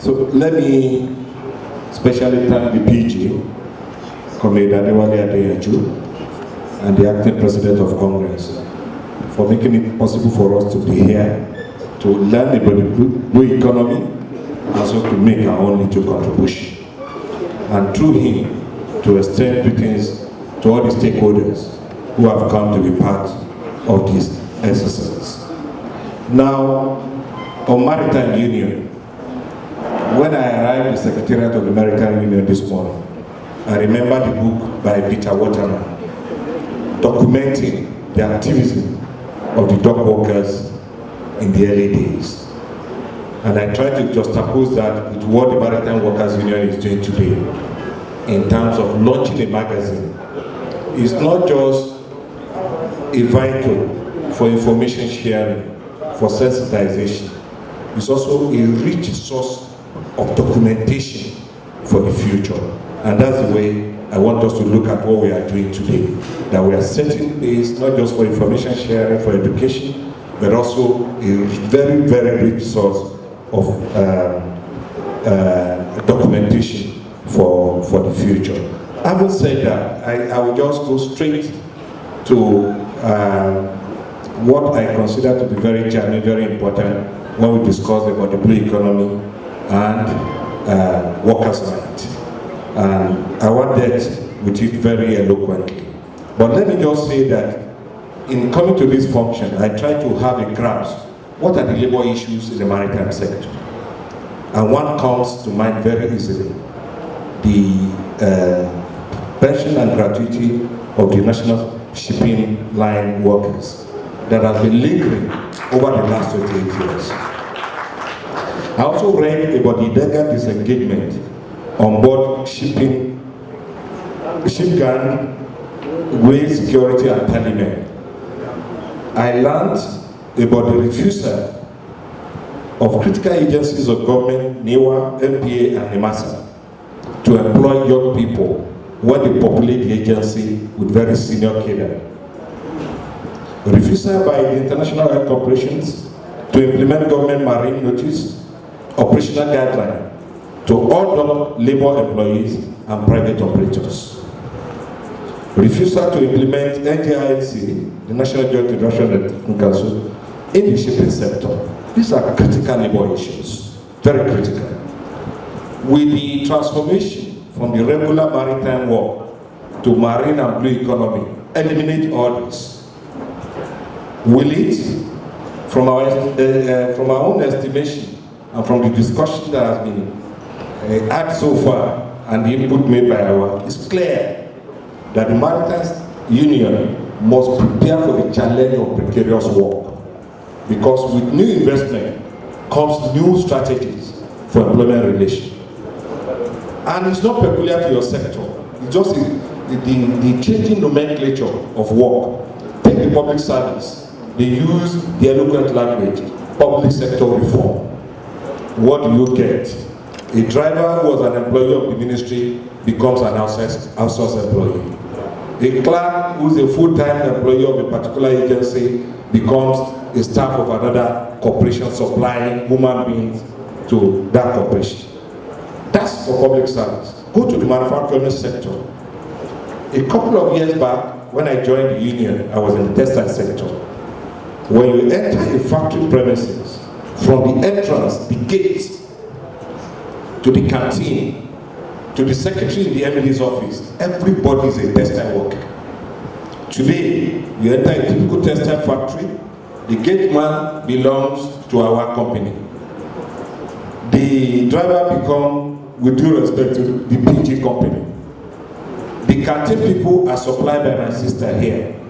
So let me especially thank the PG, Comrade Ismail and the acting President of Congress for making it possible for us to be here, to learn about the blue economy, and also to make our own little contribution. And through him, to extend greetings to all the stakeholders who have come to be part of this exercise. Now, on Maritime Union, when I arrived at the Secretariat of the Maritime Union this morning, I remember the book by Peter Waterman documenting the activism of the dock workers in the early days. And I tried to juxtapose that with what the Maritime Workers Union is doing today in terms of launching a magazine. It's not just a vehicle for information sharing, for sensitization. It's also a rich source of documentation for the future. And that's the way I want us to look at what we are doing today. That we are setting pace, not just for information sharing, for education, but also a very, very rich source of documentation for the future. Having said that, I will just go straight to what I consider to be very genuine, very important when we discuss about the blue economy and workers' rights. And I want that with it very eloquently. But let me just say that in coming to this function, I try to have a grasp. What are the labor issues in the maritime sector? And one comes to mind very easily. The pension and gratuity of the national shipping line workers that have been lingering over the last 28 years. I also read about the illegal disengagement on board ship gang, way security and parliament. I learned about the refusal of critical agencies of government, NEWA, MPA, and NEMASA, to employ young people when they populate the agency with very senior cadre. Refusal by the international air corporations to implement government marine notice, operational guidelines to all labor employees and private operators. Refusal to implement NJIC, the National Joint International Council, in the shipping sector. These are critical labor issues, very critical. With the transformation from the regular maritime work to marine and blue economy, eliminate all this. Will it, from our own estimation and from the discussion that has been had so far and the input made by our, it's clear that the Maritime Union must prepare for the challenge of precarious work, because with new investment comes new strategies for employment relations. And it's not peculiar to your sector, it's just the changing nomenclature of work. Take the public service, they use the eloquent language, public sector reform. What do you get? A driver who was an employee of the ministry becomes an outsourced employee. A clerk who is a full-time employee of a particular agency becomes a staff of another corporation supplying human beings to that corporation. That's for public service. Go to the manufacturing sector. A couple of years back, when I joined the union, I was in the textile sector. When you enter a factory premises, from the entrance, the gate, to the canteen, to the secretary in the MD's office, everybody is a textile worker. Today, you enter a typical textile factory, the gate man belongs to our company. The driver becomes, with due respect to the PG company. The canteen people are supplied by my sister here.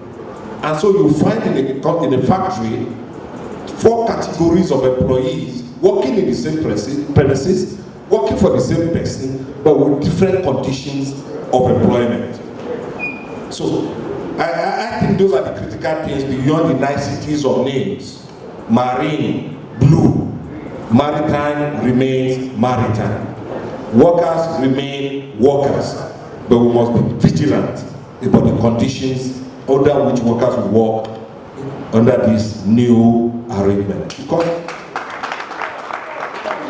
And so you find in a factory 4 categories of employees working in the same premises, working for the same person, but with different conditions of employment. So I think those are the critical things beyond the niceties of names. Marine, blue, maritime remains maritime. Workers remain workers, but we must be vigilant about the conditions under which workers will work under this new arrangement. Because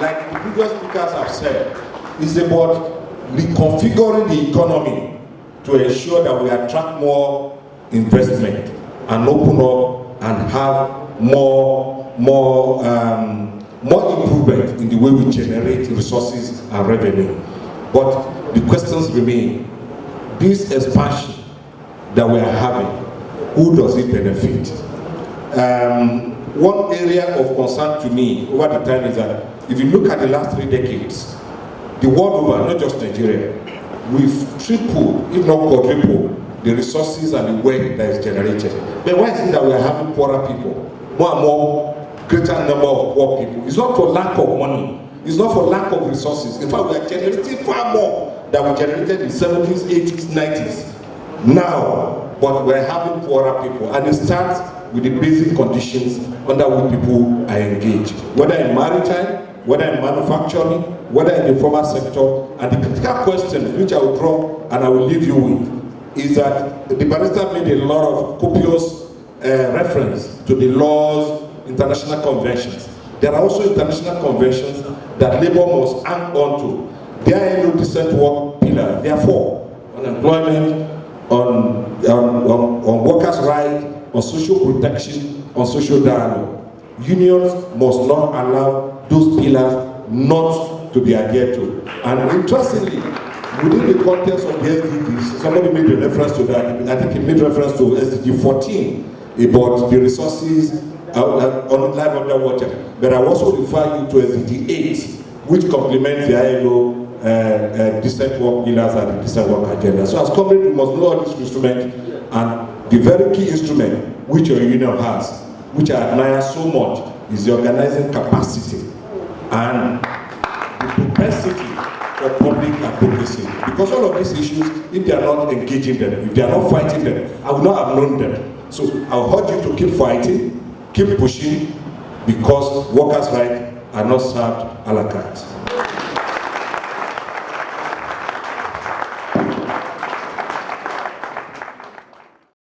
like the previous speakers have said, is about reconfiguring the economy to ensure that we attract more investment and open up and have more improvement in the way we generate resources and revenue. But the questions remain. This expansion that we are having, who does it benefit? One area of concern to me over the time is that if you look at the last 3 decades, the world over, not just Nigeria, we've tripled, if not quadrupled, the resources and the wealth that is generated. But why is it that we are having poorer people? More and more greater number of poor people. It's not for lack of money. It's not for lack of resources. In fact, we are generating far more than we generated in the 70s, 80s, 90s. Now, but we're having poorer people. And it starts with the basic conditions under which people are engaged. Whether in maritime, whether in manufacturing, whether in the formal sector. And the critical question, which I will draw and I will leave you with, is that the barrister made a lot of copious reference to the laws, international conventions. There are also international conventions that labor must hang on to. There are no decent work pillars. Therefore, on employment, on workers' rights, on social protection, on social dialogue. Unions must not allow those pillars not to be adhered to. And interestingly, within the context of the SDGs, somebody made a reference to that. I think he made reference to SDG 14 about the resources on life underwater. But I also refer you to SDG 8, which complements the ILO decent work pillars and the decent work agenda. So as Comrade, we must know all this instrument, and the very key instrument which your union has, which I admire so much, is the organizing capacity and the propensity for public advocacy. Because all of these issues, if they are not engaging them, if they are not fighting them, I would not have known them. So I urge you to keep fighting, keep pushing, because workers' rights are not served a la carte.